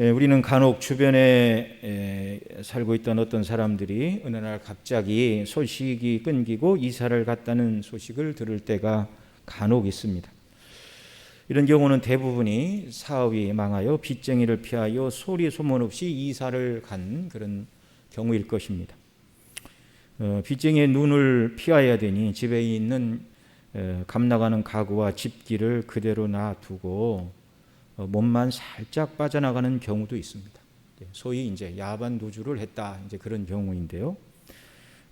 우리는 간혹 주변에 살고 있던 어떤 사람들이 어느 날 갑자기 소식이 끊기고 이사를 갔다는 소식을 들을 때가 간혹 있습니다. 이런 경우는 대부분이 사업이 망하여 빚쟁이를 피하여 소리 소문 없이 이사를 간 그런 경우일 것입니다. 빚쟁이의 눈을 피하여야 되니 집에 있는 값 나가는 가구와 집기를 그대로 놔두고 몸만 살짝 빠져나가는 경우도 있습니다. 소위 이제 야반 도주를 했다, 이제 그런 경우인데요.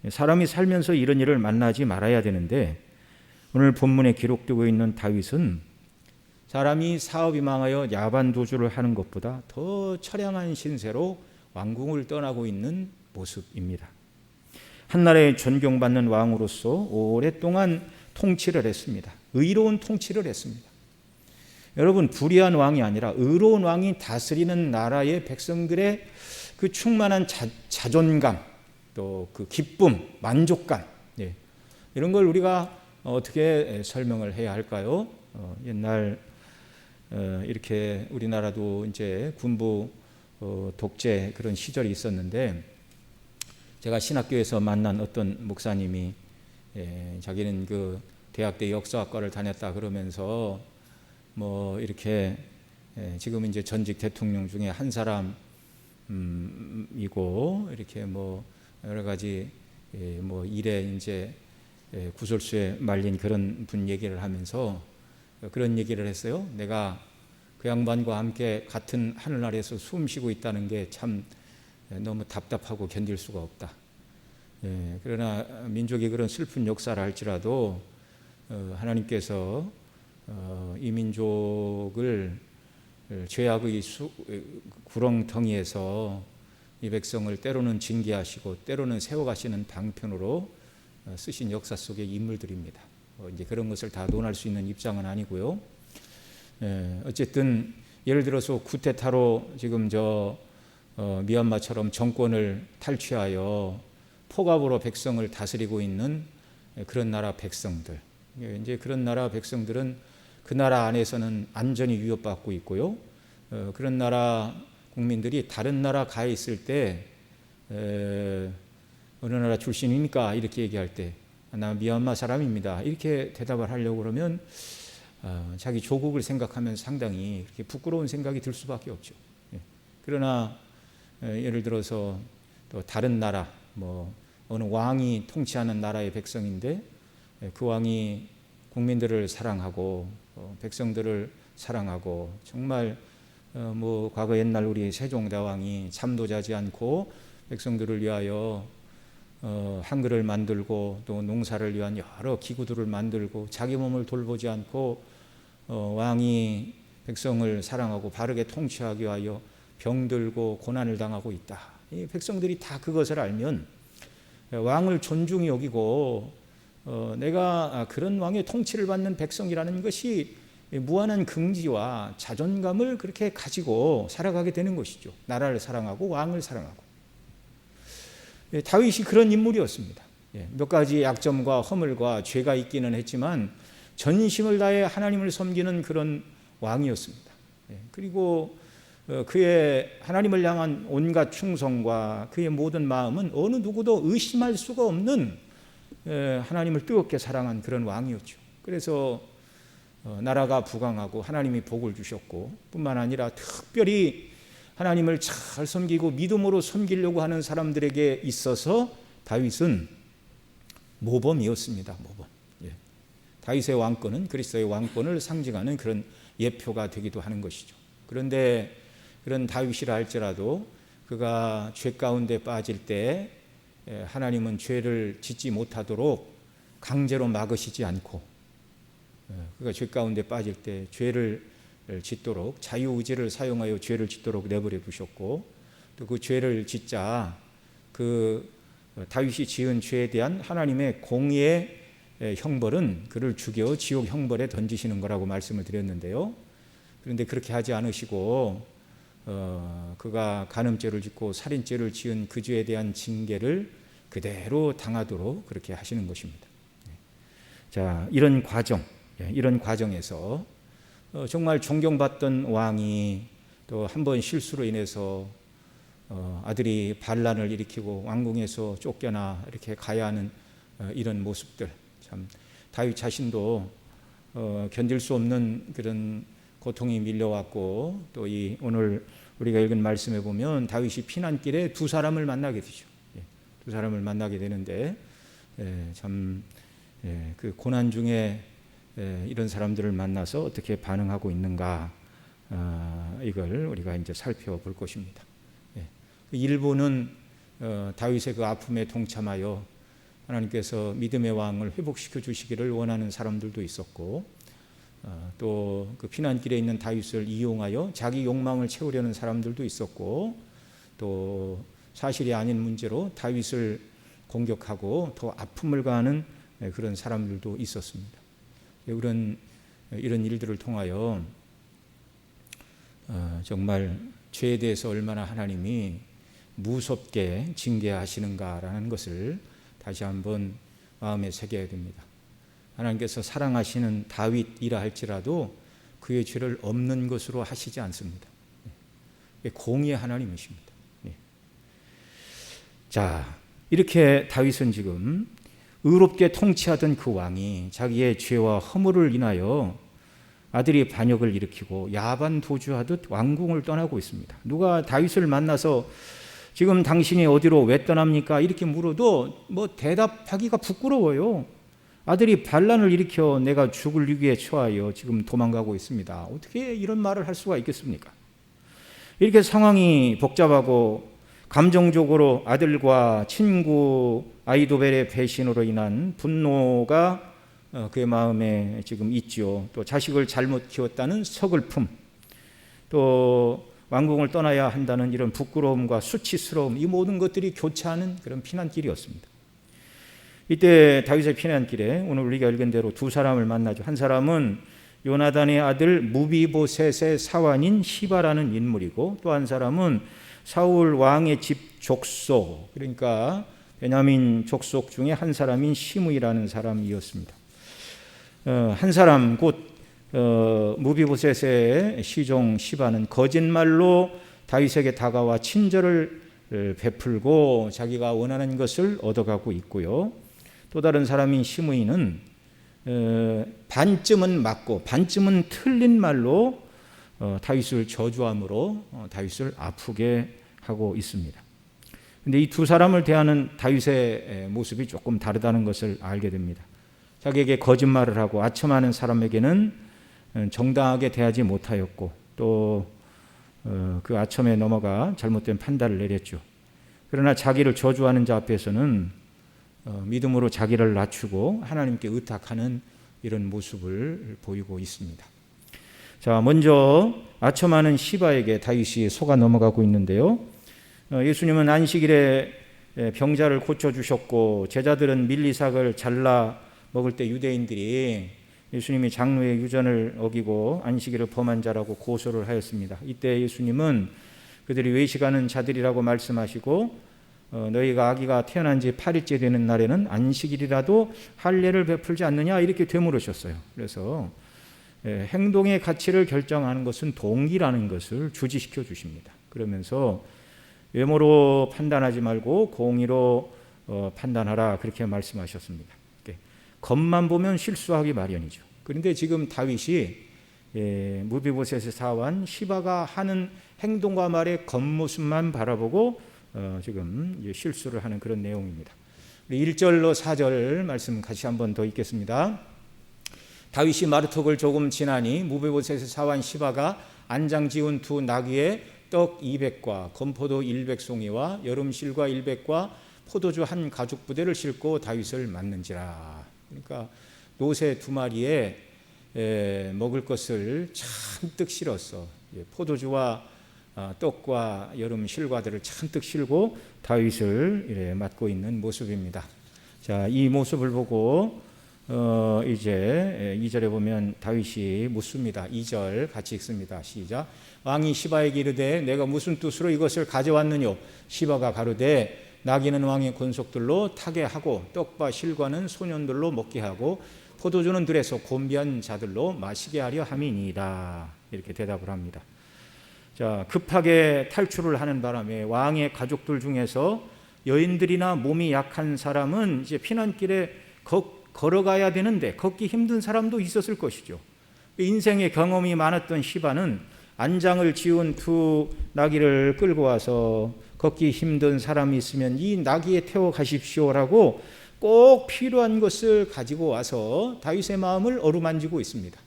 사람이 살면서 이런 일을 만나지 말아야 되는데, 오늘 본문에 기록되고 있는 다윗은 사람이 사업이 망하여 야반 도주를 하는 것보다 더 처량한 신세로 왕궁을 떠나고 있는 모습입니다. 한나라에 존경받는 왕으로서 오랫동안 통치를 했습니다. 의로운 통치를 했습니다. 여러분, 불의한 왕이 아니라 의로운 왕이 다스리는 나라의 백성들의 그 충만한 자존감, 또 그 기쁨, 만족감, 이런 걸 우리가 어떻게 설명을 해야 할까요? 옛날 이렇게 우리나라도 이제 군부 독재 그런 시절이 있었는데, 제가 신학교에서 만난 어떤 목사님이 자기는 그 대학때 역사학과를 다녔다 그러면서 뭐 이렇게 지금 이제 전직 대통령 중에 한 사람이고, 이렇게 뭐 여러 가지 뭐 일에 이제 구설수에 말린 그런 분 얘기를 하면서 그런 얘기를 했어요. 내가 그 양반과 함께 같은 하늘 아래에서 숨 쉬고 있다는 게 참 너무 답답하고 견딜 수가 없다. 그러나 민족이 그런 슬픈 역사를 할지라도 하나님께서 이 민족을 죄악의 구렁텅이에서 이 백성을 때로는 징계하시고 때로는 세워가시는 방편으로 쓰신 역사 속의 인물들입니다. 이제 그런 것을 다 논할 수 있는 입장은 아니고요. 어쨌든 예를 들어서 쿠데타로 지금 미얀마처럼 정권을 탈취하여 폭압으로 백성을 다스리고 있는 그런 나라 백성들, 이제 그런 나라 백성들은 그 나라 안에서는 안전이 위협받고 있고요. 그런 나라 국민들이 다른 나라 가에 있을 때 어느 나라 출신입니까? 이렇게 얘기할 때 나 미얀마 사람입니다, 이렇게 대답을 하려고 그러면 자기 조국을 생각하면 상당히 그렇게 부끄러운 생각이 들 수밖에 없죠. 그러나 예를 들어서 또 다른 나라, 뭐 어느 왕이 통치하는 나라의 백성인데 그 왕이 국민들을 사랑하고 백성들을 사랑하고 정말 뭐 과거 옛날 우리 세종대왕이 잠도 자지 않고 백성들을 위하여 한글을 만들고 또 농사를 위한 여러 기구들을 만들고 자기 몸을 돌보지 않고 왕이 백성을 사랑하고 바르게 통치하기 위하여 병들고 고난을 당하고 있다. 이 백성들이 다 그것을 알면 왕을 존중히 여기고 내가 그런 왕의 통치를 받는 백성이라는 것이 무한한 긍지와 자존감을 그렇게 가지고 살아가게 되는 것이죠. 나라를 사랑하고 왕을 사랑하고. 다윗이 그런 인물이었습니다. 몇 가지 약점과 허물과 죄가 있기는 했지만 전심을 다해 하나님을 섬기는 그런 왕이었습니다. 그리고 그의 하나님을 향한 온갖 충성과 그의 모든 마음은 어느 누구도 의심할 수가 없는 하나님을 뜨겁게 사랑한 그런 왕이었죠. 그래서 나라가 부강하고 하나님이 복을 주셨고, 뿐만 아니라 특별히 하나님을 잘 섬기고 믿음으로 섬기려고 하는 사람들에게 있어서 다윗은 모범이었습니다. 모범. 다윗의 왕권은 그리스도의 왕권을 상징하는 그런 예표가 되기도 하는 것이죠. 그런데 그런 다윗이라 할지라도 그가 죄 가운데 빠질 때 하나님은 죄를 짓지 못하도록 강제로 막으시지 않고, 그가 죄 가운데 빠질 때 죄를 짓도록 자유의지를 사용하여 죄를 짓도록 내버려 두셨고, 또 그 죄를 짓자 그 다윗이 지은 죄에 대한 하나님의 공의의 형벌은 그를 죽여 지옥 형벌에 던지시는 거라고 말씀을 드렸는데요. 그런데 그렇게 하지 않으시고 그가 간음죄를 짓고 살인죄를 지은 그 죄에 대한 징계를 그대로 당하도록 그렇게 하시는 것입니다. 자, 이런 과정에서 정말 존경받던 왕이 또 한 번 실수로 인해서 아들이 반란을 일으키고 왕궁에서 쫓겨나 이렇게 가야 하는 이런 모습들, 참 다윗 자신도 견딜 수 없는 그런 고통이 밀려왔고, 또 이 오늘 우리가 읽은 말씀에 보면 다윗이 피난길에 두 사람을 만나게 되죠. 두 사람을 만나게 되는데 참 그 고난 중에 이런 사람들을 만나서 어떻게 반응하고 있는가, 이걸 우리가 이제 살펴볼 것입니다. 일부는 다윗의 그 아픔에 동참하여 하나님께서 믿음의 왕을 회복시켜 주시기를 원하는 사람들도 있었고, 또 그 피난길에 있는 다윗을 이용하여 자기 욕망을 채우려는 사람들도 있었고, 또 사실이 아닌 문제로 다윗을 공격하고 더 아픔을 가하는 그런 사람들도 있었습니다. 이런 일들을 통하여 정말 죄에 대해서 얼마나 하나님이 무섭게 징계하시는가라는 것을 다시 한번 마음에 새겨야 됩니다. 하나님께서 사랑하시는 다윗이라 할지라도 그의 죄를 없는 것으로 하시지 않습니다. 공의의 하나님이십니다. 자, 이렇게 다윗은 지금 의롭게 통치하던 그 왕이 자기의 죄와 허물을 인하여 아들이 반역을 일으키고 야반 도주하듯 왕궁을 떠나고 있습니다. 누가 다윗을 만나서 지금 당신이 어디로 왜 떠납니까? 이렇게 물어도 뭐 대답하기가 부끄러워요. 아들이 반란을 일으켜 내가 죽을 위기에 처하여 지금 도망가고 있습니다. 어떻게 이런 말을 할 수가 있겠습니까? 이렇게 상황이 복잡하고 감정적으로 아들과 친구 아히도벨의 배신으로 인한 분노가 그의 마음에 지금 있죠. 또 자식을 잘못 키웠다는 서글픔, 또 왕궁을 떠나야 한다는 이런 부끄러움과 수치스러움, 이 모든 것들이 교차하는 그런 피난길이었습니다. 이때 다윗의 피난길에 오늘 우리가 읽은 대로 두 사람을 만나죠. 한 사람은 요나단의 아들 무비보셋의 사환인 시바라는 인물이고, 또 한 사람은 사울 왕의 집 족속, 그러니까 베냐민 족속 중에 한 사람인 시므이라는 사람이었습니다. 한 사람 곧 무비보셋의 시종 시바는 거짓말로 다윗에게 다가와 친절을 베풀고 자기가 원하는 것을 얻어가고 있고요. 또 다른 사람인 시므이는 반쯤은 맞고 반쯤은 틀린 말로 다윗을 저주함으로 다윗을 아프게 하고 있습니다. 그런데 이 두 사람을 대하는 다윗의 모습이 조금 다르다는 것을 알게 됩니다. 자기에게 거짓말을 하고 아첨하는 사람에게는 정당하게 대하지 못하였고, 또 그 아첨에 넘어가 잘못된 판단을 내렸죠. 그러나 자기를 저주하는 자 앞에서는 믿음으로 자기를 낮추고 하나님께 의탁하는 이런 모습을 보이고 있습니다. 자, 먼저 아첨하는 시바에게 다윗이 속아 넘어가고 있는데요. 예수님은 안식일에 병자를 고쳐주셨고, 제자들은 밀리삭을 잘라 먹을 때 유대인들이 예수님이 장로의 유전을 어기고 안식일을 범한 자라고 고소를 하였습니다. 이때 예수님은 그들이 외식하는 자들이라고 말씀하시고, 너희가 아기가 태어난 지 8일째 되는 날에는 안식일이라도 할례를 베풀지 않느냐, 이렇게 되물으셨어요. 그래서 행동의 가치를 결정하는 것은 동기라는 것을 주지시켜 주십니다. 그러면서 외모로 판단하지 말고 공의로 판단하라, 그렇게 말씀하셨습니다. 겉만 보면 실수하기 마련이죠. 그런데 지금 다윗이 무비보셋의 사환 시바가 하는 행동과 말의 겉모습만 바라보고 지금 실수를 하는 그런 내용입니다. 1절로 4절 말씀 같이 한번 더 읽겠습니다. 다윗이 마르톡을 조금 지나니 무비보셋의 사환 시바가 안장 지은 두 나귀에 떡 200과 건포도 100송이와 여름실과 100과 포도주 한 가죽 부대를 싣고 다윗을 맞는지라. 그러니까 노새 두 마리에 먹을 것을 잔뜩 실었어. 포도주와 떡과 여름 실과들을 잔뜩 실고 다윗을 이래 맞고 있는 모습입니다. 자, 이 모습을 보고 이제 2절에 보면 다윗이 묻습니다. 2절 같이 읽습니다. 시작. 왕이 시바에게 이르되 내가 무슨 뜻으로 이것을 가져왔느뇨? 시바가 가로되 나귀는 왕의 권속들로 타게 하고 떡과 실과는 소년들로 먹게 하고 포도주는 들에서 곤비한 자들로 마시게 하려 함이니이다. 이렇게 대답을 합니다. 자, 급하게 탈출을 하는 바람에 왕의 가족들 중에서 여인들이나 몸이 약한 사람은 이제 피난길에 걸어가야 되는데 걷기 힘든 사람도 있었을 것이죠. 인생의 경험이 많았던 시바는 안장을 지운 두 나귀를 끌고 와서 걷기 힘든 사람이 있으면 이 나귀에 태워 가십시오라고 꼭 필요한 것을 가지고 와서 다윗의 마음을 어루만지고 있습니다.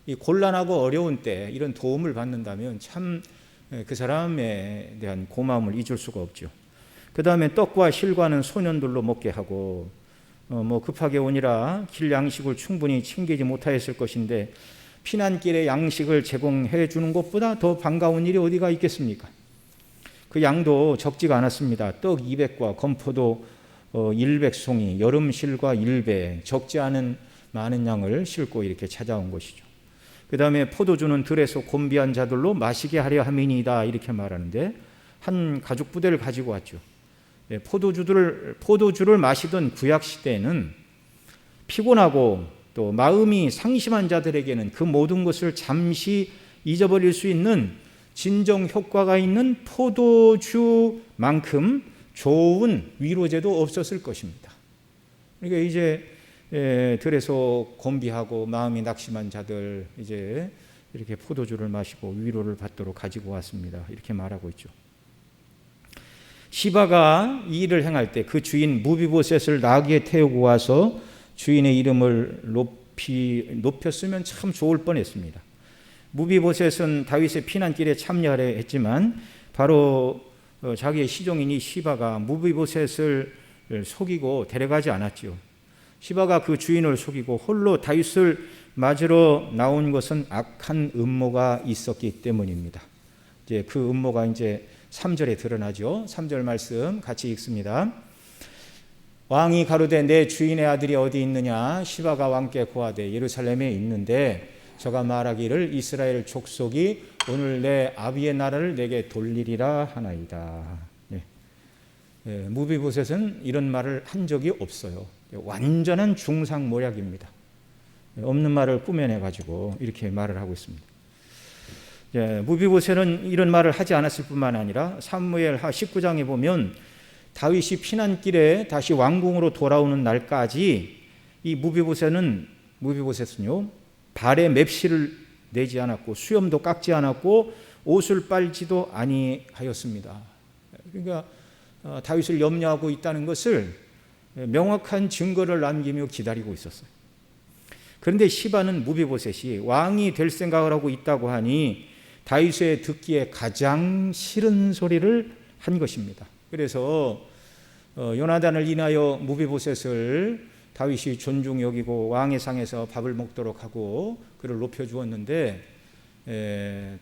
이 곤란하고 어려운 때 이런 도움을 받는다면 참 그 사람에 대한 고마움을 잊을 수가 없죠. 그 다음에 떡과 실과는 소년들로 먹게 하고 급하게 오니라 길 양식을 충분히 챙기지 못하였을 것인데 피난길에 양식을 제공해 주는 것보다 더 반가운 일이 어디가 있겠습니까? 그 양도 적지가 않았습니다. 떡 200과 건포도 100송이, 여름실과 1배, 적지 않은 많은 양을 싣고 이렇게 찾아온 것이죠. 그 다음에 포도주는 들에서 곤비한 자들로 마시게 하려 함이니이다 이렇게 말하는데 한 가죽 부대를 가지고 왔죠. 포도주를 마시던 구약 시대에는 피곤하고 또 마음이 상심한 자들에게는 그 모든 것을 잠시 잊어버릴 수 있는 진정 효과가 있는 포도주만큼 좋은 위로제도 없었을 것입니다. 그러니까 이제 들에서 곤비하고 마음이 낙심한 자들 이제 이렇게 포도주를 마시고 위로를 받도록 가지고 왔습니다. 이렇게 말하고 있죠. 시바가 이 일을 행할 때 그 주인 무비보셋을 나귀에 태우고 와서 주인의 이름을 높였으면 참 좋을 뻔했습니다. 무비보셋은 다윗의 피난길에 참여하려 했지만 바로 자기의 시종인 시바가 무비보셋을 속이고 데려가지 않았죠. 시바가 그 주인을 속이고 홀로 다윗을 맞으러 나온 것은 악한 음모가 있었기 때문입니다. 이제 그 음모가 이제 3절에 드러나죠. 3절 말씀 같이 읽습니다. 왕이 가로되 내 주인의 아들이 어디 있느냐? 시바가 왕께 고하되 예루살렘에 있는데 저가 말하기를 이스라엘 족속이 오늘 내 아비의 나라를 내게 돌리리라 하나이다. 무비보셋은 이런 말을 한 적이 없어요. 완전한 중상모략입니다. 없는 말을 꾸며내 가지고 이렇게 말을 하고 있습니다. 무비보셋은 이런 말을 하지 않았을 뿐만 아니라 사무엘하 19장에 보면 다윗이 피난길에 다시 왕궁으로 돌아오는 날까지 이 무비보셋은요 발에 맵시를 내지 않았고 수염도 깎지 않았고 옷을 빨지도 아니하였습니다. 그러니까 다윗을 염려하고 있다는 것을 명확한 증거를 남기며 기다리고 있었어요. 그런데 시바는 무비보셋이 왕이 될 생각을 하고 있다고 하니 다윗의 듣기에 가장 싫은 소리를 한 것입니다. 그래서 요나단을 인하여 무비보셋을 다윗이 존중 여기고 왕의 상에서 밥을 먹도록 하고 그를 높여주었는데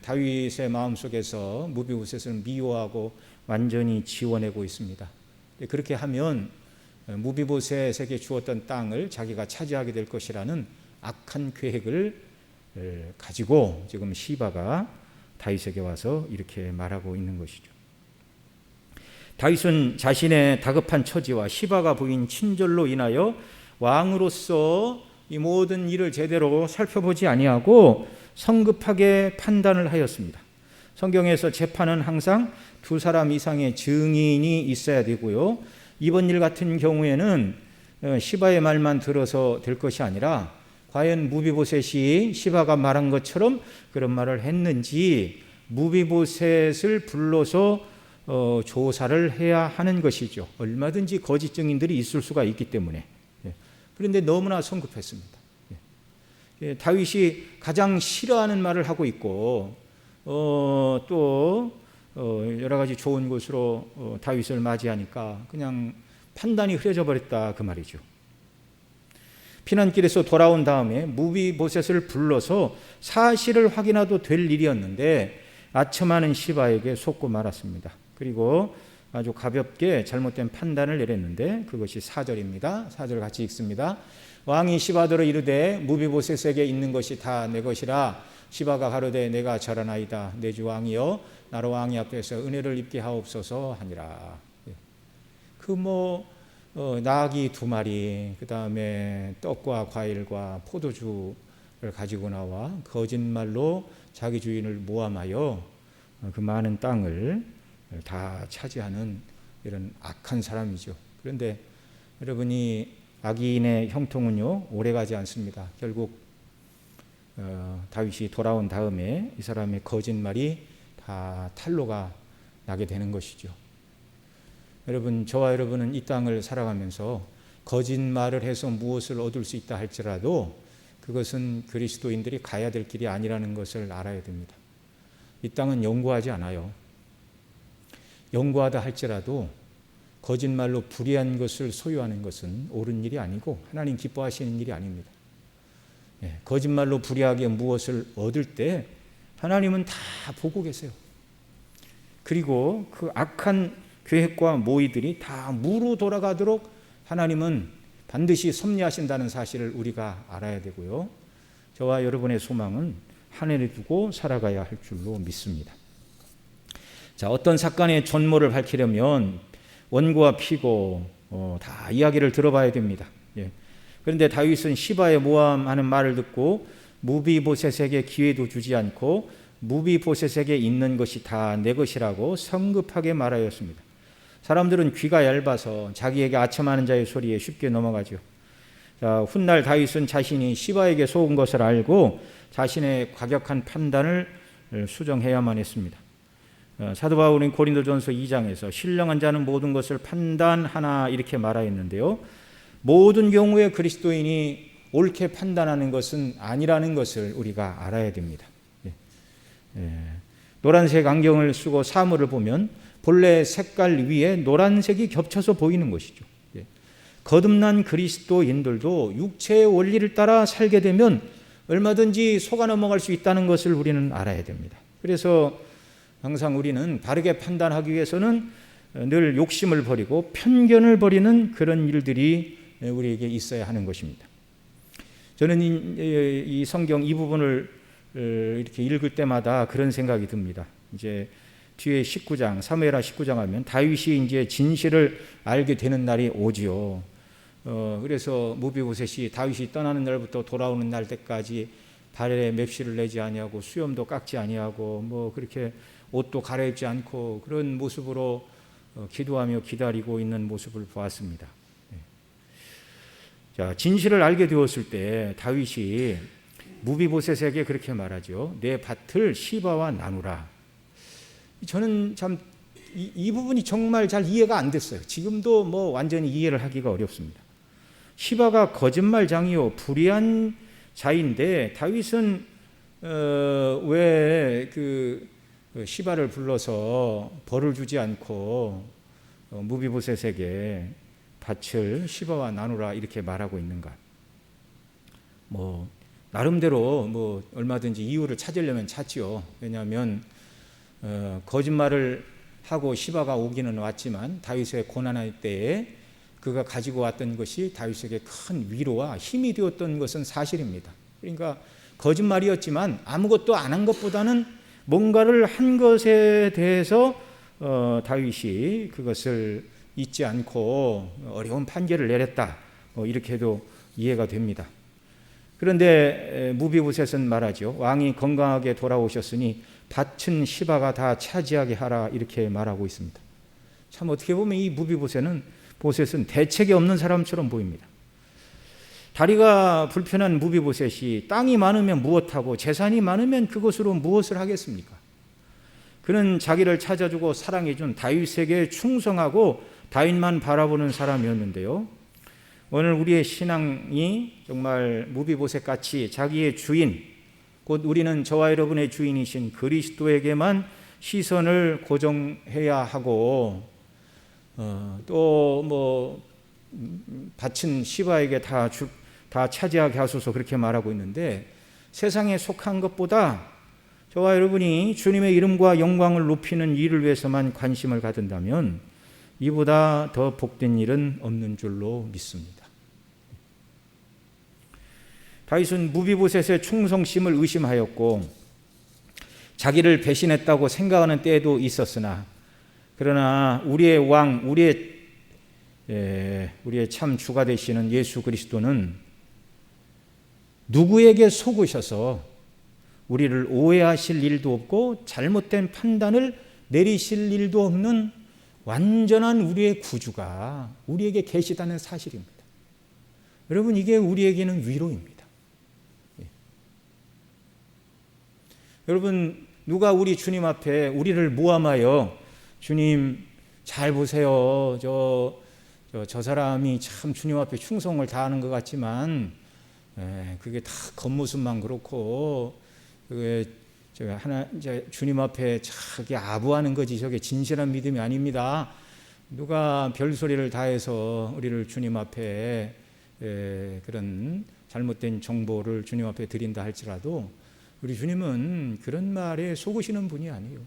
다윗의 마음속에서 무비보셋을 미워하고 완전히 지워내고 있습니다. 그렇게 하면 무비보셋에게 주었던 땅을 자기가 차지하게 될 것이라는 악한 계획을 가지고 지금 시바가 다윗에게 와서 이렇게 말하고 있는 것이죠. 다윗은 자신의 다급한 처지와 시바가 보인 친절로 인하여 왕으로서 이 모든 일을 제대로 살펴보지 아니하고 성급하게 판단을 하였습니다. 성경에서 재판은 항상 두 사람 이상의 증인이 있어야 되고요. 이번 일 같은 경우에는 시바의 말만 들어서 될 것이 아니라 과연 무비보셋이 시바가 말한 것처럼 그런 말을 했는지 무비보셋을 불러서 조사를 해야 하는 것이죠. 얼마든지 거짓 증인들이 있을 수가 있기 때문에. 그런데 너무나 성급했습니다. 다윗이 가장 싫어하는 말을 하고 있고 또 여러 가지 좋은 것으로 다윗을 맞이하니까 그냥 판단이 흐려져 버렸다 그 말이죠. 피난길에서 돌아온 다음에 무비보셋을 불러서 사실을 확인하도 될 일이었는데 아첨하는 시바에게 속고 말았습니다. 그리고 아주 가볍게 잘못된 판단을 내렸는데 그것이 4절입니다. 4절 같이 읽습니다. 왕이 시바더러 이르되 무비보셋에게 있는 것이 다 내 것이라. 시바가 가로되 내가 절하나이다. 내 주 왕이여 나로 왕이 앞에서 은혜를 입게 하옵소서 하니라. 나귀 2마리, 그 다음에 떡과 과일과 포도주를 가지고 나와 거짓말로 자기 주인을 모함하여 그 많은 땅을 다 차지하는 이런 악한 사람이죠. 그런데 여러분이 악인의 형통은요 오래가지 않습니다. 결국 다윗이 돌아온 다음에 이 사람의 거짓말이 다 탄로가 나게 되는 것이죠. 여러분, 저와 여러분은 이 땅을 살아가면서 거짓말을 해서 무엇을 얻을 수 있다 할지라도 그것은 그리스도인들이 가야 될 길이 아니라는 것을 알아야 됩니다. 이 땅은 영구하지 않아요. 영구하다 할지라도 거짓말로 불의한 것을 소유하는 것은 옳은 일이 아니고 하나님 기뻐하시는 일이 아닙니다. 거짓말로 불의하게 무엇을 얻을 때 하나님은 다 보고 계세요. 그리고 그 악한 계획과 모의들이 다 무로 돌아가도록 하나님은 반드시 섭리하신다는 사실을 우리가 알아야 되고요. 저와 여러분의 소망은 하늘에 두고 살아가야 할 줄로 믿습니다. 자, 어떤 사건의 전모를 밝히려면 원고와 피고 다 이야기를 들어봐야 됩니다. 그런데 다윗은 시바의 모함하는 말을 듣고 무비보셋에게 기회도 주지 않고 무비보셋에게 있는 것이 다 내 것이라고 성급하게 말하였습니다. 사람들은 귀가 얇아서 자기에게 아첨하는 자의 소리에 쉽게 넘어가죠. 자, 훗날 다윗은 자신이 시바에게 속은 것을 알고 자신의 과격한 판단을 수정해야만 했습니다. 사도 바울은 고린도전서 2장에서 신령한 자는 모든 것을 판단하나 이렇게 말하였는데요. 모든 경우에 그리스도인이 옳게 판단하는 것은 아니라는 것을 우리가 알아야 됩니다. 노란색 안경을 쓰고 사물을 보면 본래 색깔 위에 노란색이 겹쳐서 보이는 것이죠. 거듭난 그리스도인들도 육체의 원리를 따라 살게 되면 얼마든지 속아 넘어갈 수 있다는 것을 우리는 알아야 됩니다. 그래서 항상 우리는 바르게 판단하기 위해서는 늘 욕심을 버리고 편견을 버리는 그런 일들이 우리에게 있어야 하는 것입니다. 저는 이 성경 이 부분을 이렇게 읽을 때마다 그런 생각이 듭니다. 이제 뒤에 19장, 사무엘하 19장 하면 다윗이 이제 진실을 알게 되는 날이 오지요. 그래서 무비보셋이 다윗이 떠나는 날부터 돌아오는 날 때까지 발에 맵시를 내지 아니하고 수염도 깎지 아니하고 뭐 그렇게 옷도 갈아입지 않고 그런 모습으로 기도하며 기다리고 있는 모습을 보았습니다. 자, 진실을 알게 되었을 때 다윗이 무비보셋에게 그렇게 말하죠. 내 밭을 시바와 나누라. 저는 참 이 부분이 정말 잘 이해가 안 됐어요. 지금도 뭐 완전히 이해를 하기가 어렵습니다. 시바가 거짓말장이요 불의한 자인데 다윗은 왜 그 시바를 불러서 벌을 주지 않고 무비보셋에게 밭을 시바와 나누라 이렇게 말하고 있는가? 뭐 나름대로 뭐 얼마든지 이유를 찾으려면 찾지요. 왜냐하면 거짓말을 하고 시바가 오기는 왔지만 다윗의 고난할 때에 그가 가지고 왔던 것이 다윗에게 큰 위로와 힘이 되었던 것은 사실입니다. 그러니까 거짓말이었지만 아무것도 안 한 것보다는 뭔가를 한 것에 대해서 다윗이 그것을 잊지 않고 어려운 판결을 내렸다. 이렇게 해도 이해가 됩니다. 그런데 무비보셋은 말하죠. 왕이 건강하게 돌아오셨으니 밭은 시바가 다 차지하게 하라 이렇게 말하고 있습니다. 참 어떻게 보면 이 무비보셋은 대책이 없는 사람처럼 보입니다. 다리가 불편한 무비보셋이 땅이 많으면 무엇하고 재산이 많으면 그것으로 무엇을 하겠습니까? 그는 자기를 찾아주고 사랑해준 다윗에게 충성하고 다윗만 바라보는 사람이었는데요. 오늘 우리의 신앙이 정말 무비보셋같이 자기의 주인, 곧 우리는 저와 여러분의 주인이신 그리스도에게만 시선을 고정해야 하고 또 뭐 밭은 시바에게 다 차지하게 하소서 그렇게 말하고 있는데 세상에 속한 것보다 저와 여러분이 주님의 이름과 영광을 높이는 일을 위해서만 관심을 가든다면 이보다 더 복된 일은 없는 줄로 믿습니다. 다윗은 무비보셋의 충성심을 의심하였고 자기를 배신했다고 생각하는 때도 있었으나 그러나 우리의 왕, 우리의 참 주가 되시는 예수 그리스도는 누구에게 속으셔서 우리를 오해하실 일도 없고 잘못된 판단을 내리실 일도 없는 완전한 우리의 구주가 우리에게 계시다는 사실입니다. 여러분, 이게 우리에게는 위로입니다. 여러분, 누가 우리 주님 앞에 우리를 모함하여 주님 잘 보세요. 저 사람이 참 주님 앞에 충성을 다하는 것 같지만 그게 다 겉모습만 그렇고 그게 주님 앞에 자기 아부하는 거지 저게 진실한 믿음이 아닙니다. 누가 별소리를 다해서 우리를 주님 앞에 그런 잘못된 정보를 주님 앞에 드린다 할지라도 우리 주님은 그런 말에 속으시는 분이 아니에요.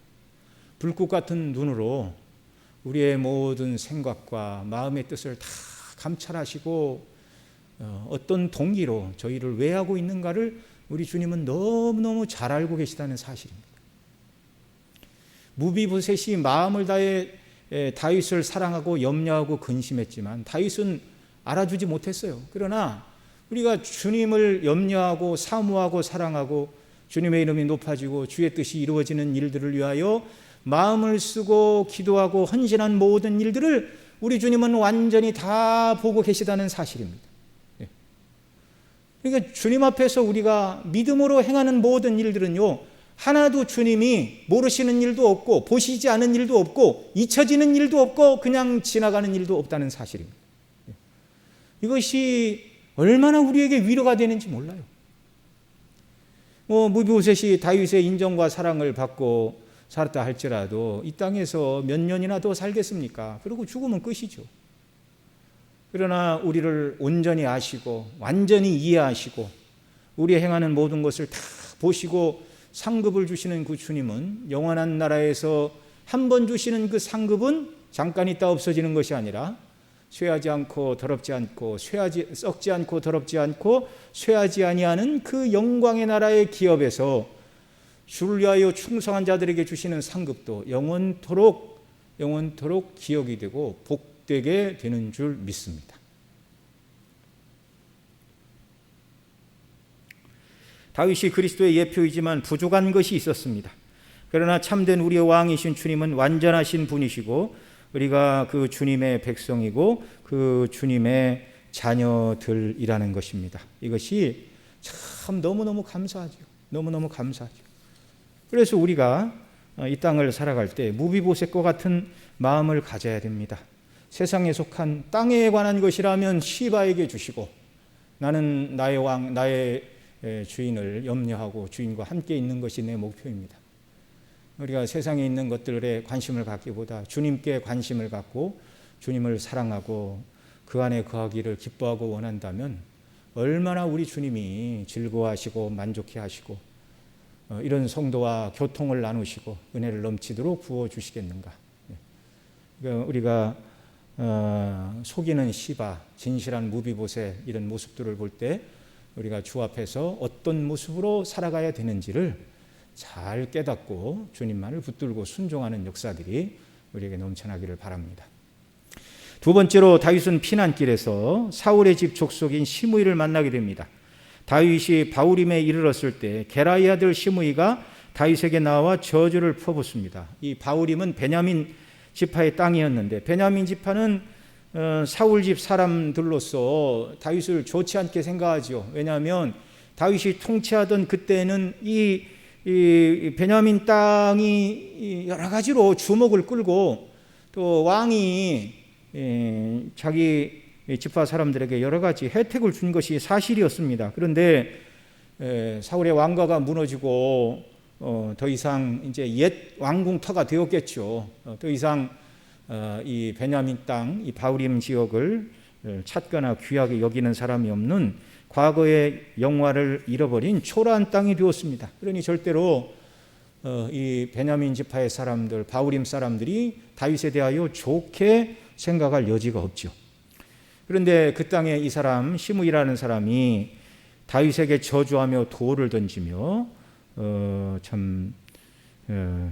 불꽃 같은 눈으로 우리의 모든 생각과 마음의 뜻을 다 감찰하시고 어떤 동기로 저희를 왜 하고 있는가를 우리 주님은 너무너무 잘 알고 계시다는 사실입니다. 무비보셋이 마음을 다해 다윗을 사랑하고 염려하고 근심했지만 다윗은 알아주지 못했어요. 그러나 우리가 주님을 염려하고 사모하고 사랑하고 주님의 이름이 높아지고 주의 뜻이 이루어지는 일들을 위하여 마음을 쓰고 기도하고 헌신한 모든 일들을 우리 주님은 완전히 다 보고 계시다는 사실입니다. 그러니까 주님 앞에서 우리가 믿음으로 행하는 모든 일들은요, 하나도 주님이 모르시는 일도 없고 보시지 않은 일도 없고 잊혀지는 일도 없고 그냥 지나가는 일도 없다는 사실입니다. 이것이 얼마나 우리에게 위로가 되는지 몰라요. 무비보셋이 다윗의 인정과 사랑을 받고 살았다 할지라도 이 땅에서 몇 년이나 더 살겠습니까? 그리고 죽으면 끝이죠. 그러나 우리를 온전히 아시고 완전히 이해하시고 우리 행하는 모든 것을 다 보시고 상급을 주시는 그 주님은 영원한 나라에서 한 번 주시는 그 상급은 잠깐 있다 없어지는 것이 아니라 쇠하지 않고 더럽지 않고 썩지 않고 더럽지 않고 쇠하지 아니하는 그 영광의 나라의 기업에서 주를 위하여 충성한 자들에게 주시는 상급도 영원토록 기억이 되고 복되게 되는 줄 믿습니다. 다윗이 그리스도의 예표이지만 부족한 것이 있었습니다. 그러나 참된 우리의 왕이신 주님은 완전하신 분이시고 우리가 그 주님의 백성이고 그 주님의 자녀들이라는 것입니다. 이것이 참 너무너무 감사하죠. 너무너무 감사하죠. 그래서 우리가 이 땅을 살아갈 때 무비보셋과 같은 마음을 가져야 됩니다. 세상에 속한 땅에 관한 것이라면 시바에게 주시고 나는 나의 왕, 나의 주인을 염려하고 주인과 함께 있는 것이 내 목표입니다. 우리가 세상에 있는 것들에 관심을 갖기보다 주님께 관심을 갖고 주님을 사랑하고 그 안에 거하기를 기뻐하고 원한다면 얼마나 우리 주님이 즐거워하시고 만족해 하시고 이런 성도와 교통을 나누시고 은혜를 넘치도록 부어주시겠는가. 그러니까 우리가 속이는 시바, 진실한 무비보셋 이런 모습들을 볼 때 우리가 주 앞에서 어떤 모습으로 살아가야 되는지를 잘 깨닫고 주님만을 붙들고 순종하는 역사들이 우리에게 넘쳐나기를 바랍니다. 두 번째로 다윗은 피난길에서 사울의 집 족속인 시므이를 만나게 됩니다. 다윗이 바후림에 이르렀을 때 게라의 아들 시므이가 다윗에게 나와 저주를 퍼붓습니다. 이 바후림은 베냐민 지파의 땅이었는데 베냐민 지파는 사울 집 사람들로서 다윗을 좋지 않게 생각하죠. 왜냐하면 다윗이 통치하던 그때는 이 베냐민 땅이 여러 가지로 주목을 끌고 또 왕이 자기 지파 사람들에게 여러 가지 혜택을 준 것이 사실이었습니다. 그런데 사울의 왕가가 무너지고 더 이상 이제 옛 왕궁터가 되었겠죠. 더 이상 이 베냐민 땅, 이 바후림 지역을 찾거나 귀하게 여기는 사람이 없는 과거의 영화를 잃어버린 초라한 땅이 되었습니다. 그러니 절대로 이 베냐민 지파의 사람들, 바후림 사람들이 다윗에 대하여 좋게 생각할 여지가 없죠. 그런데 그 땅에 이 사람 시므이라는 사람이 다윗에게 저주하며 돌을 던지며 참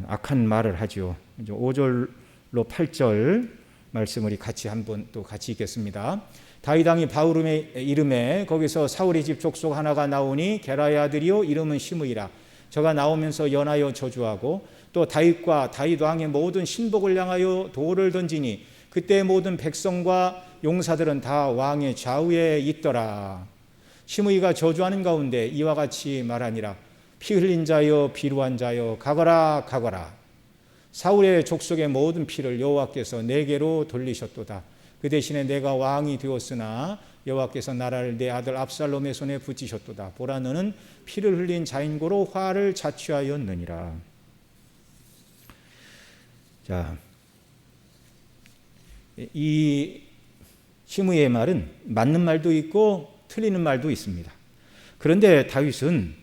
악한 말을 하죠. 5절로 8절 말씀을 같이 한번 또 같이 읽겠습니다. 다윗 왕이 바후림의 이름에 거기서 사울의 집 족속 하나가 나오니 게라의 아들이요 이름은 시므이라. 저가 나오면서 연하여 저주하고 또 다윗과 다윗 왕의 모든 신복을 향하여 돌을 던지니 그때 모든 백성과 용사들은 다 왕의 좌우에 있더라. 시므이가 저주하는 가운데 이와 같이 말하니라. 피 흘린 자여 비루한 자여 가거라 가거라. 사울의 족속의 모든 피를 여호와께서 내게로 돌리셨도다. 그 대신에 내가 왕이 되었으나 여호와께서 나라를 내 아들 압살롬의 손에 붙이셨도다. 보라 너는 피를 흘린 자인고로 화를 자취하였느니라. 자, 이 시므이의 말은 맞는 말도 있고 틀리는 말도 있습니다. 그런데 다윗은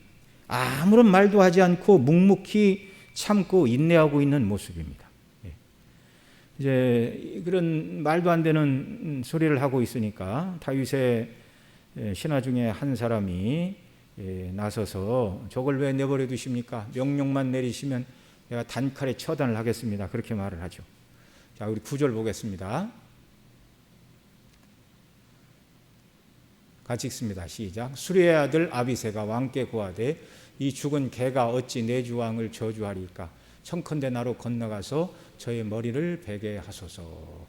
아무런 말도 하지 않고 묵묵히 참고 인내하고 있는 모습입니다. 이제 그런 말도 안 되는 소리를 하고 있으니까 다윗의 신하 중에 한 사람이 나서서 저걸 왜 내버려 두십니까? 명령만 내리시면 내가 단칼에 처단을 하겠습니다. 그렇게 말을 하죠. 자, 우리 9절 보겠습니다. 같이 읽습니다. 시작. 수레의 아들 아비새가 왕께 고하되 이 죽은 개가 어찌 내 주 왕을 저주하리까? 청컨대 나로 건너가서 저의 머리를 베게 하소서.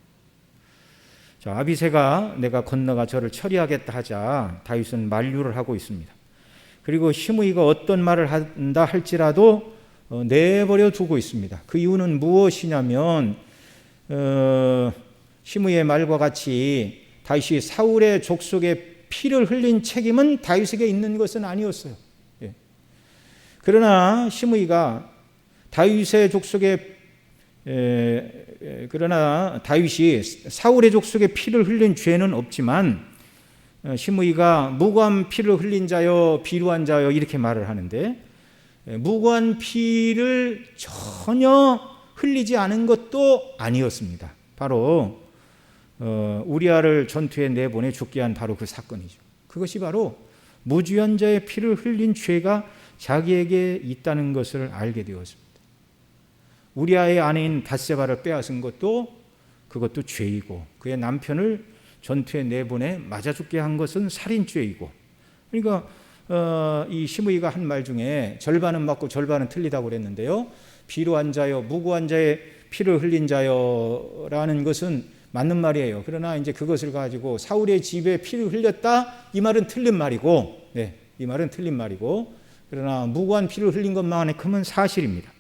자, 아비새가 내가 건너가 저를 처리하겠다 하자 다윗은 만류를 하고 있습니다. 그리고 시므이가 어떤 말을 한다 할지라도 내버려 두고 있습니다. 그 이유는 무엇이냐면 시므이의 말과 같이 다윗이 사울의 족속의 피를 흘린 책임은 다윗에게 있는 것은 아니었어요. 그러나 시므이가 다윗의 족속의 그러나 다윗이 사울의 족속의 피를 흘린 죄는 없지만 시므이가 무고한 피를 흘린 자여 비루한 자여 이렇게 말을 하는데 무고한 피를 전혀 흘리지 않은 것도 아니었습니다. 바로 우리아를 전투에 내보내 죽게 한 바로 그 사건이죠. 그것이 바로 무주연자의 피를 흘린 죄가 자기에게 있다는 것을 알게 되었습니다. 우리아의 아내인 밧세바를 빼앗은 것도 그것도 죄이고 그의 남편을 전투에 내보내 맞아 죽게 한 것은 살인죄이고, 그러니까 이 시므이가 한 말 중에 절반은 맞고 절반은 틀리다고 그랬는데요. 비루한 자여 무고한 자의 피를 흘린 자여라는 것은 맞는 말이에요. 그러나 이제 그것을 가지고 사울의 집에 피를 흘렸다 이 말은 틀린 말이고, 이 말은 틀린 말이고, 그러나 무고한 피를 흘린 것만큼은 사실입니다.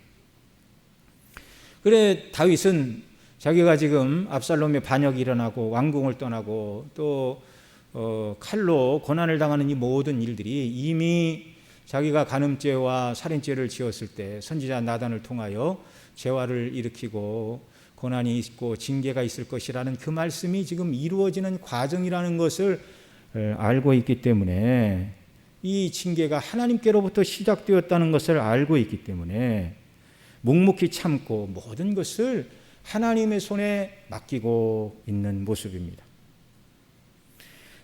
그래 다윗은 자기가 지금 압살롬의 반역이 일어나고 왕궁을 떠나고 또 칼로 고난을 당하는 이 모든 일들이 이미 자기가 간음죄와 살인죄를 지었을 때 선지자 나단을 통하여 재화를 일으키고 고난이 있고 징계가 있을 것이라는 그 말씀이 지금 이루어지는 과정이라는 것을 알고 있기 때문에, 이 징계가 하나님께로부터 시작되었다는 것을 알고 있기 때문에 묵묵히 참고 모든 것을 하나님의 손에 맡기고 있는 모습입니다.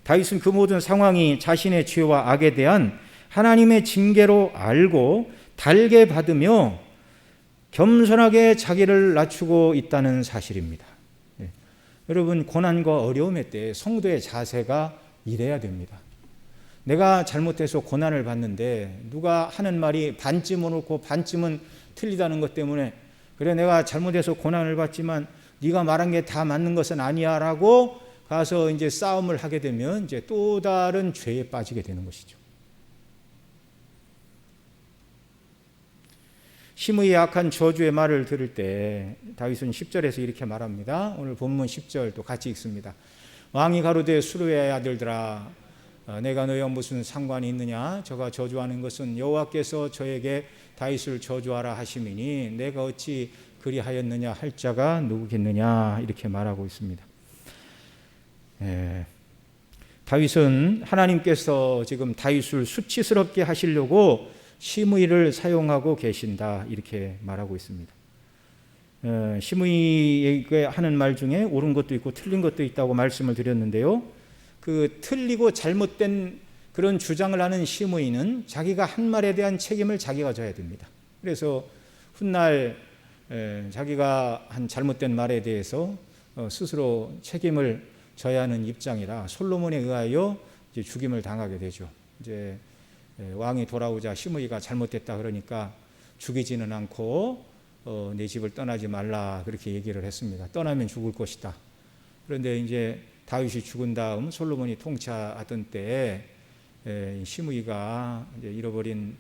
다윗은 그 모든 상황이 자신의 죄와 악에 대한 하나님의 징계로 알고 달게 받으며 겸손하게 자기를 낮추고 있다는 사실입니다. 여러분, 고난과 어려움의 때 성도의 자세가 이래야 됩니다. 내가 잘못해서 고난을 받는데 누가 하는 말이 반쯤은 옳고 반쯤은 틀리다는 것 때문에 그래 내가 잘못해서 고난을 받지만 네가 말한 게 다 맞는 것은 아니야 라고 가서 이제 싸움을 하게 되면 이제 또 다른 죄에 빠지게 되는 것이죠. 시므이의 악한 저주의 말을 들을 때 다윗은 10절에서 이렇게 말합니다. 오늘 본문 10절 또 같이 읽습니다. 왕이 가로되 수르의 아들들아 내가 너희와 무슨 상관이 있느냐? 저가 저주하는 것은 여호와께서 저에게 다윗을 저주하라 하심이니 내가 어찌 그리하였느냐 할 자가 누구겠느냐 이렇게 말하고 있습니다. 다윗은 하나님께서 지금 다윗을 수치스럽게 하시려고 시므이를 사용하고 계신다 이렇게 말하고 있습니다. 시므이에게 하는 말 중에 옳은 것도 있고 틀린 것도 있다고 말씀을 드렸는데요. 그 틀리고 잘못된 그런 주장을 하는 시므이는 자기가 한 말에 대한 책임을 자기가 져야 됩니다. 그래서 훗날 자기가 한 잘못된 말에 대해서 스스로 책임을 져야 하는 입장이라 솔로몬에 의하여 이제 죽임을 당하게 되죠. 이제 왕이 돌아오자 시므이가 잘못됐다 그러니까 죽이지는 않고 내 집을 떠나지 말라 그렇게 얘기를 했습니다. 떠나면 죽을 것이다. 그런데 이제 다윗이 죽은 다음 솔로몬이 통치하던 때에 시므이가 이제 잃어버린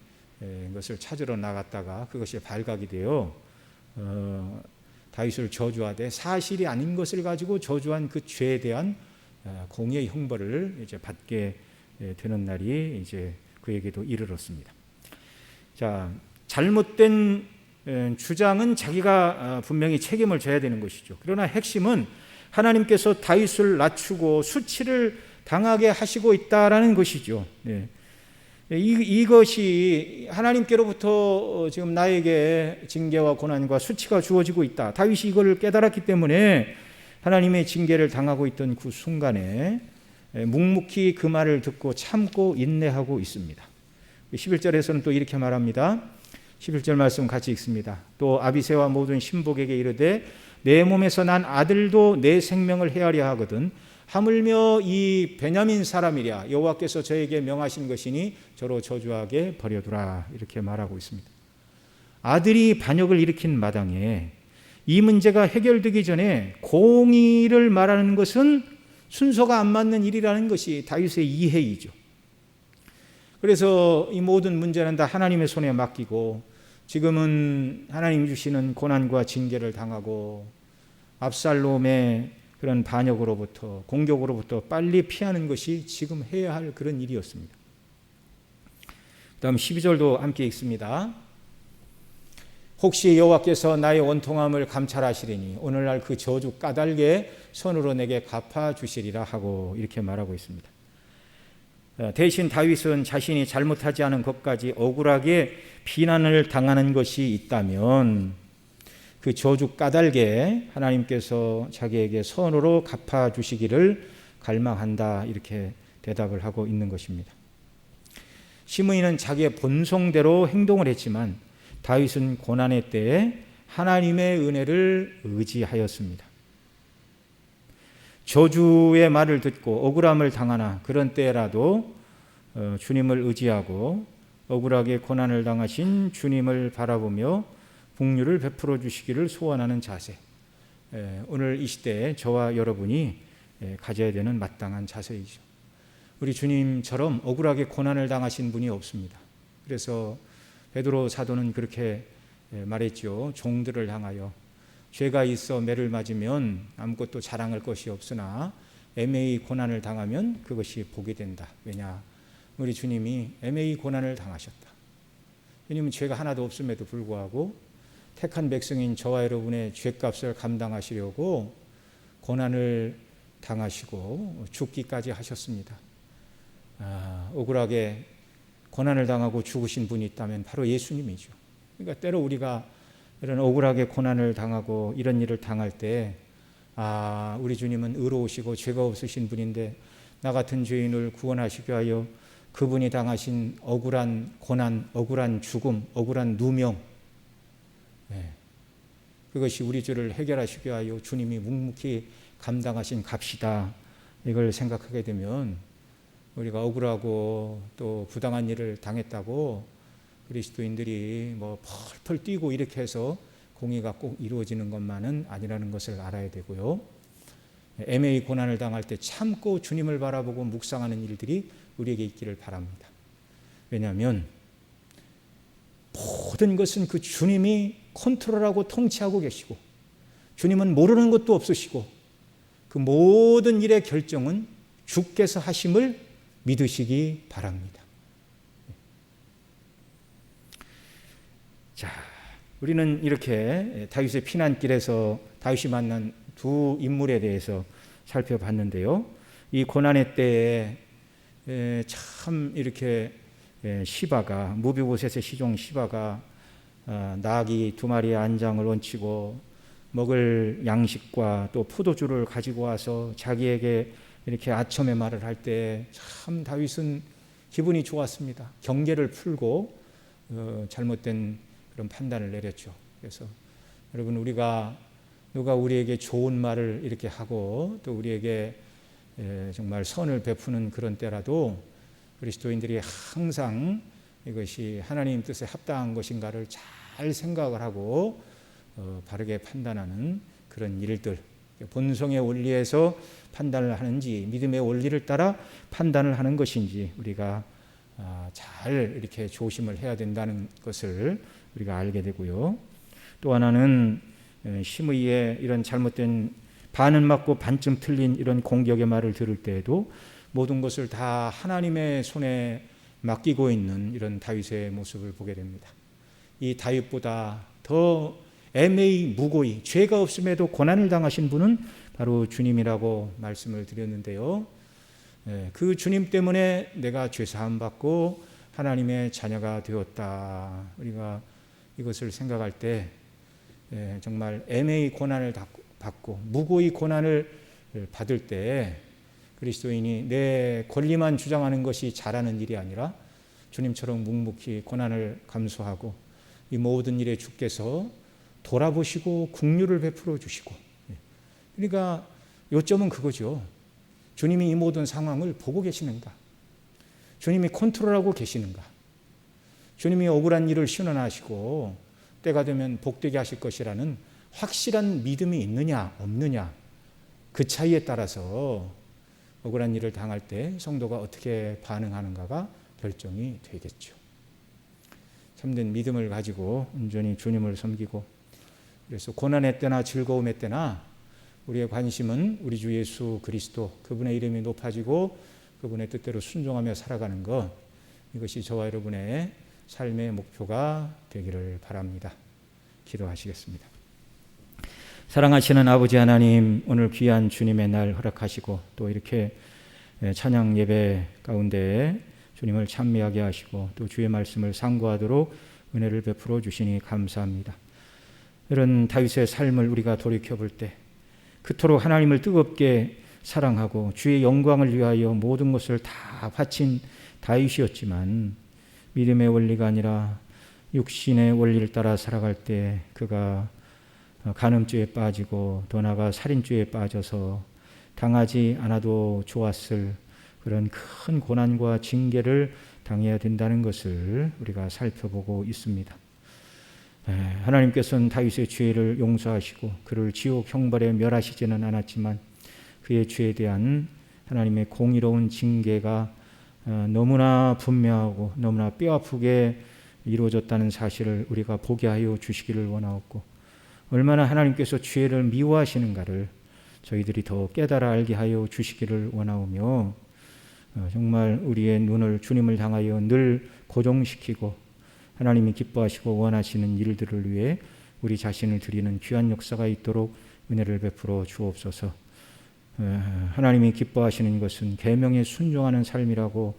것을 찾으러 나갔다가 그것이 발각이 되어 다윗을 저주하되 사실이 아닌 것을 가지고 저주한 그 죄에 대한 공의의 형벌을 이제 받게 되는 날이 이제 그에게도 이르렀습니다. 자, 잘못된 주장은 자기가 분명히 책임을 져야 되는 것이죠. 그러나 핵심은 하나님께서 다윗을 낮추고 수치를 당하게 하시고 있다라는 것이죠. 네. 이것이 하나님께로부터 지금 나에게 징계와 고난과 수치가 주어지고 있다. 다윗이 이걸 깨달았기 때문에 하나님의 징계를 당하고 있던 그 순간에 묵묵히 그 말을 듣고 참고 인내하고 있습니다. 11절에서는 또 이렇게 말합니다. 11절 말씀 같이 읽습니다. 또 아비새와 모든 신복에게 이르되 내 몸에서 난 아들도 내 생명을 헤아려 하거든 하물며 이 베냐민 사람이랴 여호와께서 저에게 명하신 것이니 저로 저주하게 버려두라 이렇게 말하고 있습니다. 아들이 반역을 일으킨 마당에 이 문제가 해결되기 전에 공의를 말하는 것은 순서가 안 맞는 일이라는 것이 다윗의 이해이죠. 그래서 이 모든 문제는 다 하나님의 손에 맡기고 지금은 하나님 주시는 고난과 징계를 당하고 압살롬의 그런 반역으로부터 공격으로부터 빨리 피하는 것이 지금 해야 할 그런 일이었습니다. 다음 12절도 함께 읽습니다. 혹시 여호와께서 나의 원통함을 감찰하시리니 오늘날 그 저주 까닭에 손으로 내게 갚아주시리라 하고 이렇게 말하고 있습니다. 대신 다윗은 자신이 잘못하지 않은 것까지 억울하게 비난을 당하는 것이 있다면 그 저주 까닭에 하나님께서 자기에게 선으로 갚아주시기를 갈망한다 이렇게 대답을 하고 있는 것입니다. 시므이는 자기의 본성대로 행동을 했지만 다윗은 고난의 때에 하나님의 은혜를 의지하였습니다. 저주의 말을 듣고 억울함을 당하나 그런 때라도 주님을 의지하고 억울하게 고난을 당하신 주님을 바라보며 긍휼을 베풀어 주시기를 소원하는 자세, 오늘 이 시대에 저와 여러분이 가져야 되는 마땅한 자세이죠. 우리 주님처럼 억울하게 고난을 당하신 분이 없습니다. 그래서 베드로 사도는 그렇게 말했죠. 종들을 향하여 죄가 있어 매를 맞으면 아무것도 자랑할 것이 없으나 애매히 고난을 당하면 그것이 복이 된다. 왜냐? 우리 주님이 애매히 고난을 당하셨다. 주님은 죄가 하나도 없음에도 불구하고 택한 백성인 저와 여러분의 죄값을 감당하시려고 고난을 당하시고 죽기까지 하셨습니다. 억울하게 고난을 당하고 죽으신 분이 있다면 바로 예수님이죠. 그러니까 때로 우리가 이런 억울하게 고난을 당하고 이런 일을 당할 때 우리 주님은 의로우시고 죄가 없으신 분인데 나 같은 죄인을 구원하시기 위하여 그분이 당하신 억울한 고난, 억울한 죽음, 억울한 누명, 그것이 우리 죄를 해결하시기 위하여 주님이 묵묵히 감당하신 값이다. 이걸 생각하게 되면 우리가 억울하고 또 부당한 일을 당했다고 그리스도인들이 뭐 펄펄 뛰고 이렇게 해서 공의가 꼭 이루어지는 것만은 아니라는 것을 알아야 되고요. 애매히 고난을 당할 때 참고 주님을 바라보고 묵상하는 일들이 우리에게 있기를 바랍니다. 왜냐하면 모든 것은 그 주님이 컨트롤하고 통치하고 계시고 주님은 모르는 것도 없으시고 그 모든 일의 결정은 주께서 하심을 믿으시기 바랍니다. 자, 우리는 이렇게 다윗의 피난길에서 다윗이 만난 두 인물에 대해서 살펴봤는데요. 이 고난의 때에 참 이렇게 시바가 무비보셋의 시종 시바가 나귀 두 마리의 안장을 얹히고 먹을 양식과 또 포도주를 가지고 와서 자기에게 이렇게 아첨의 말을 할 때 참 다윗은 기분이 좋았습니다. 경계를 풀고 잘못된 그런 판단을 내렸죠. 그래서 여러분 우리가 누가 우리에게 좋은 말을 이렇게 하고 또 우리에게 정말 선을 베푸는 그런 때라도 그리스도인들이 항상 이것이 하나님 뜻에 합당한 것인가를 잘 생각을 하고 바르게 판단하는 그런 일들, 본성의 원리에서 판단을 하는지 믿음의 원리를 따라 판단을 하는 것인지 우리가 잘 이렇게 조심을 해야 된다는 것을 우리가 알게 되고요. 또 하나는 심의의 이런 잘못된 반은 맞고 반쯤 틀린 이런 공격의 말을 들을 때에도 모든 것을 다 하나님의 손에 맡기고 있는 이런 다윗의 모습을 보게 됩니다. 이 다윗보다 더 애매히 무고히 죄가 없음에도 고난을 당하신 분은 바로 주님이라고 말씀을 드렸는데요. 그 주님 때문에 내가 죄사함 받고 하나님의 자녀가 되었다. 우리가 이것을 생각할 때 정말 애매히 고난을 받고 무고히 고난을 받을 때 그리스도인이 내 권리만 주장하는 것이 잘하는 일이 아니라 주님처럼 묵묵히 고난을 감수하고 이 모든 일에 주께서 돌아보시고 긍휼을 베풀어 주시고, 그러니까 요점은 그거죠. 주님이 이 모든 상황을 보고 계시는가? 주님이 컨트롤하고 계시는가? 주님이 억울한 일을 신원하시고 때가 되면 복되게 하실 것이라는 확실한 믿음이 있느냐 없느냐, 그 차이에 따라서 억울한 일을 당할 때 성도가 어떻게 반응하는가가 결정이 되겠죠. 참된 믿음을 가지고 온전히 주님을 섬기고, 그래서 고난의 때나 즐거움의 때나 우리의 관심은 우리 주 예수 그리스도, 그분의 이름이 높아지고 그분의 뜻대로 순종하며 살아가는 것, 이것이 저와 여러분의 삶의 목표가 되기를 바랍니다. 기도하시겠습니다. 사랑하시는 아버지 하나님, 오늘 귀한 주님의 날 허락하시고 또 이렇게 찬양 예배 가운데 주님을 찬미하게 하시고 또 주의 말씀을 상고하도록 은혜를 베풀어 주시니 감사합니다. 이런 다윗의 삶을 우리가 돌이켜 볼 때 그토록 하나님을 뜨겁게 사랑하고 주의 영광을 위하여 모든 것을 다 바친 다윗이었지만 믿음의 원리가 아니라 육신의 원리를 따라 살아갈 때 그가 간음죄에 빠지고 더 나아가 살인죄에 빠져서 당하지 않아도 좋았을 그런 큰 고난과 징계를 당해야 된다는 것을 우리가 살펴보고 있습니다. 하나님께서는 다윗의 죄를 용서하시고 그를 지옥 형벌에 멸하시지는 않았지만 그의 죄에 대한 하나님의 공의로운 징계가 너무나 분명하고 너무나 뼈아프게 이루어졌다는 사실을 우리가 보게 하여 주시기를 원하옵고, 얼마나 하나님께서 죄를 미워하시는가를 저희들이 더 깨달아 알게 하여 주시기를 원하오며, 정말 우리의 눈을 주님을 향하여 늘 고정시키고 하나님이 기뻐하시고 원하시는 일들을 위해 우리 자신을 드리는 귀한 역사가 있도록 은혜를 베풀어 주옵소서. 하나님이 기뻐하시는 것은 계명에 순종하는 삶이라고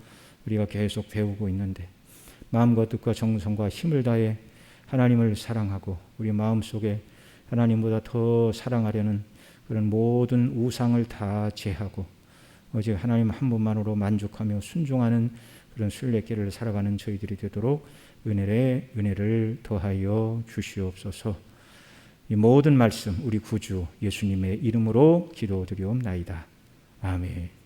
우리가 계속 배우고 있는데, 마음과 뜻과 정성과 힘을 다해 하나님을 사랑하고 우리 마음속에 하나님보다 더 사랑하려는 그런 모든 우상을 다 제하고 오직 하나님 한 분만으로 만족하며 순종하는 그런 순례길을 살아가는 저희들이 되도록 은혜를 더하여 주시옵소서. 이 모든 말씀 우리 구주 예수님의 이름으로 기도드리옵나이다. 아멘.